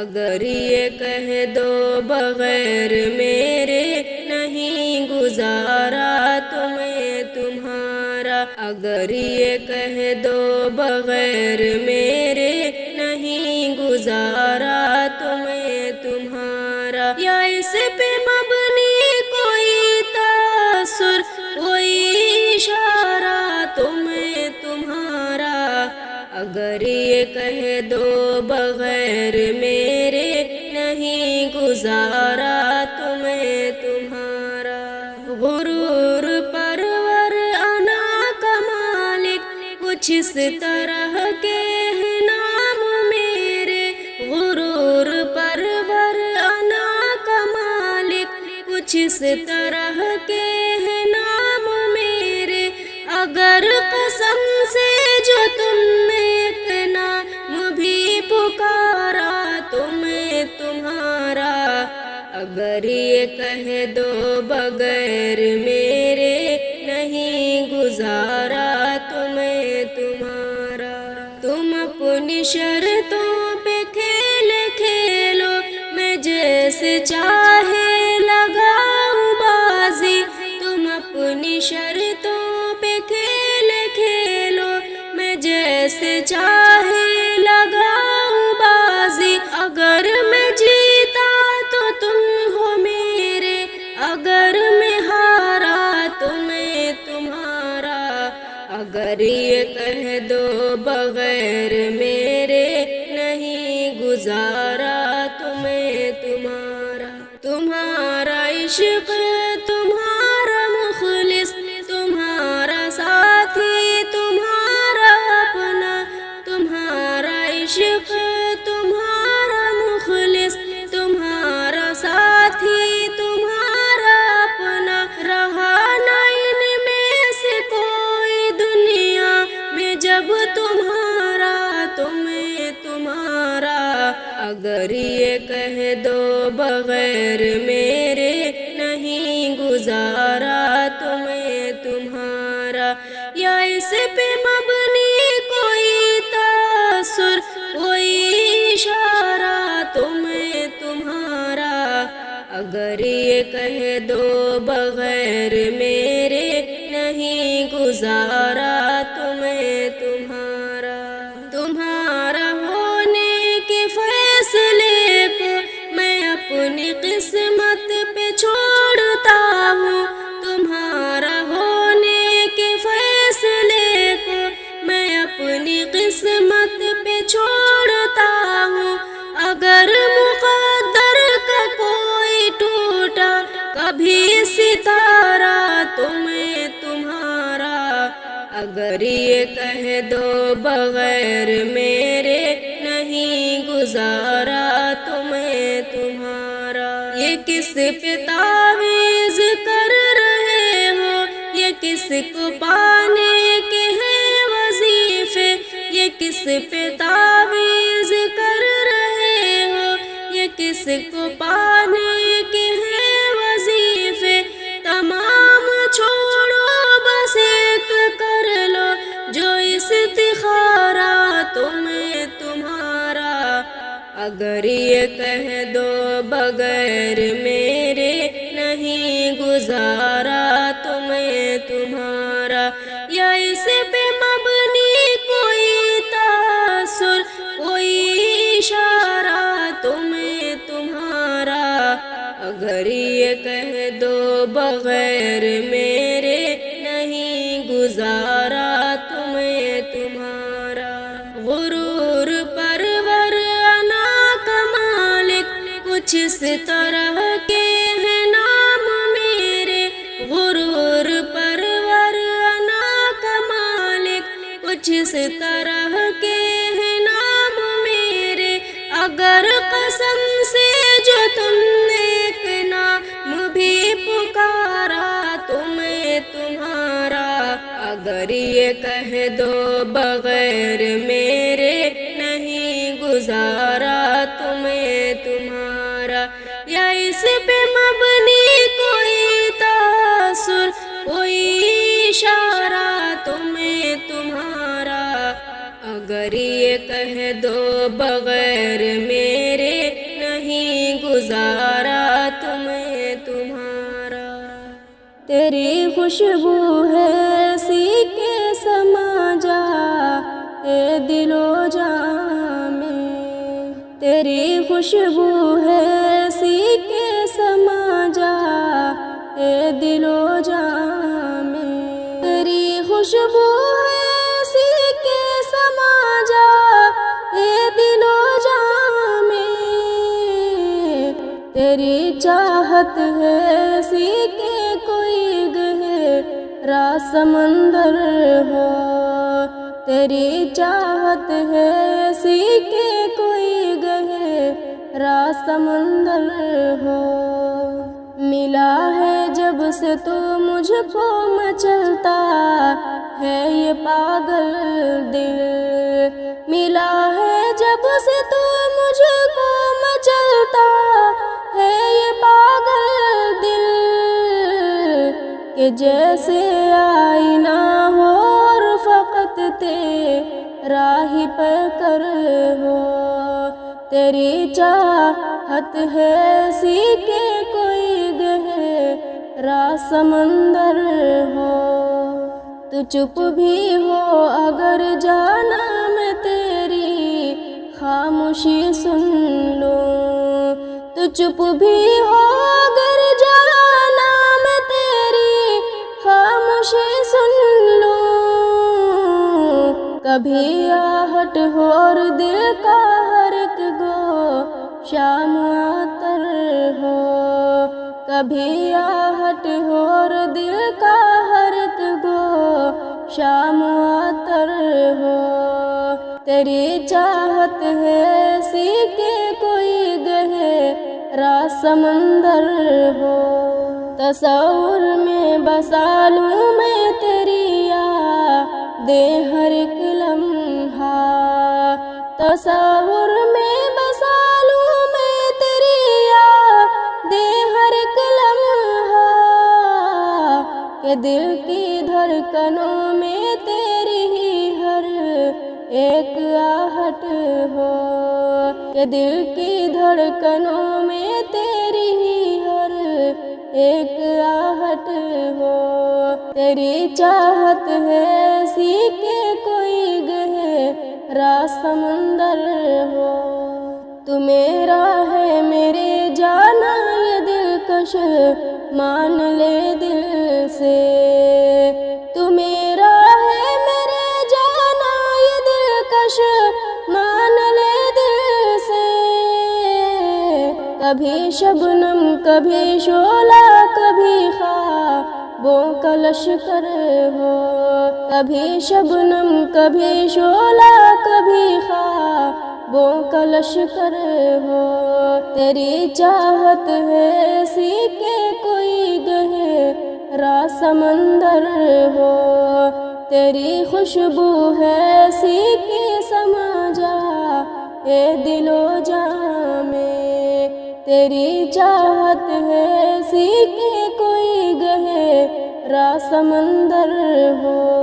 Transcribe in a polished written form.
اگر یہ کہہ دو بغیر میرے نہیں گزارا تمہیں تمہارا، اگر یہ کہہ دو بغیر میرے نہیں گزارا تمہیں تمہارا، یا اس پہ مبنی کوئی تاثر کوئی اشارہ تمہیں تمہارا، اگر یہ کہہ دو بغیر میرے نہیں گزارا تمہیں تمہارا، غرور پرور انا کا مالک کچھ اس طرح کے ہیں نام میرے، غرور پرور انا کا مالک کچھ اس طرح کے ہیں نام میرے، اگر قسم سے جو تم نے ایک نام بھی پکارا تمہیں تمہارا، اگر یہ کہہ دو بغیر میرے نہیں گزارا تمہیں تمہارا، تم اپنی شرطوں پہ کھیل کھیلو میں جیسے چاہے لگاؤں بازی، تم اپنی شرطوں پہ کھیل کھیلو میں جیسے چاہے لگاؤں بازی، اگر میں جیتا تو تم ہو میرے، اگر میں ہارا تمہیں تمہارا، اگر یہ کہہ دو بغیر میرے نہیں گزارا تمہیں تمہارا، تمہارا عشق تمہارا مخلص تمہارا ساتھی تمہارا اپنا، تمہارا عشق تمہارا مخلص تمہارا ساتھی تمہارا اپنا، رہا نہ ان میں سے کوئی دنیا میں جب تمہارا تمہیں تمہارا، اگر یہ کہہ دو بغیر میرے نہیں گزارا تمہیں تمہارا، یا اس پہ مبنی کوئی تاثر کوئی اشارہ تمہیں تمہارا، اگر یہ کہہ دو بغیر میرے نہیں گزارا تمہیں تمہارا، تمہارا ہونے کے فیصلے کو میں اپنی قسمت پہ چھوڑتا ہوں، تمہارا ہونے کے فیصلے کو میں اپنی قسمت پہ چھوڑتا ہوں، اگر مقدر کا کوئی ٹوٹا کبھی ستارہ تمہیں تمہارا، اگر یہ کہہ دو بغیر میرے نہیں گزارا تمہیں تمہارا، یہ کس پہ تعویذ کر رہے ہو، یہ کس کو پانے کے ہیں وظیفے، یہ کس پہ تعویذ کر رہے ہو، یہ کس کو پانے کے ہیں وظیفے، تمام چھوڑو بس ایک کر لو جو استخارہ تمہیں تمہارا، اگر یہ کہہ دو بغیر میرے نہیں گزارا تمہیں تمہارا، یا اس پہ مبنی کوئی تاثر کوئی اشارہ تمہیں تمہارا، اگر یہ کہہ دو بغیر میرے نہیں گزارا تمہیں تمہارا، غرور پرور انا کا مالک کچھ اس طرح کے ہیں نام میرے، غرور پرور انا کا مالک کچھ اس طرح کے ہیں نام میرے، اگر قسم سے جو تم نے ایک نام بھی پکارا تمہیں تمہارا، اگر یہ کہہ دو بغیر میرے نہیں گزارا تمہیں تمہارا، یا اس پہ مبنی کوئی تاثر کوئی اشارہ تمہیں تمہارا، اگر یہ کہہ دو بغیر میرے نہیں گزارا تمہیں تمہارا۔ تیری خوشبو ہے ایسی کہ سما جا اے دل و جان میں، تیری خوشبو ہے ایسی کہ سما جا اے دل و جان میں، تیری خوشبو ہے ایسی کہ سما جا اے دل و جان میں، تیری چاہت ہے ایسی کہ کوئی گہرا سمندر ہو، تیری چاہت ہے ایسی کہ کوئی گہرا سمندر ہو، ملا ہے جب سے تو مجھ کو مچلتا ہے یہ پاگل دل، ملا ہے جب سے تو مجھ کو مچلتا ہے یہ پاگل دل، کہ جیسے آئینہ ہو اور فقط تیرا ہی پیکر ہو، تیری چاہت ہے ایسی کہ کوئی گہرا سمندر ہو، تو چپ بھی ہو اگر جانا میں تیری خاموشی سن لوں، تو چپ بھی ہو اگر جانا میں تیری خاموشی سن لوں، کبھی آہٹ ہو اور دل کا ہر ایک گوشہ معطر ہو، کبھی آہٹ ہو اور دل کا ہر ایک گوشہ معطر ہو، تیری چاہت ہے ایسی کہ کوئی گہرا سمندر ہو، تصور میں بسا لوں میں تیری یادیں ہر ایک لمحہ، تصور میں بسا لوں میں تیری یادیں ہر ایک لمحہ، کہ دل کی دھڑکنوں میں تیری ہی ہر ایک آہٹ ہو، کہ دل کی دھڑکنوں میں تیری ہی ہر ایک آہٹ ہو، تیری چاہت ہے ایسی کہ کوئی گہرا سمندر ہو، تو میرا ہے میرے جانا یہ دلکش مان لے دل سے، تو میرا ہے میرے جانا یہ دلکش مان لے دل سے، کبھی شبنم کبھی شعلہ کبھی خوابوں کا لشکر ہو، کبھی شبنم کبھی شعلہ کبھی خوابوں کا لشکر ہو، تیری چاہت ہے ایسی کہ کوئی گہرا سمندر ہو، تیری خوشبو ہے ایسی کہ سما جا اے دل و جان میں، تیری چاہت ہے ایسی کہ کوئی گہرا سمندر ہو۔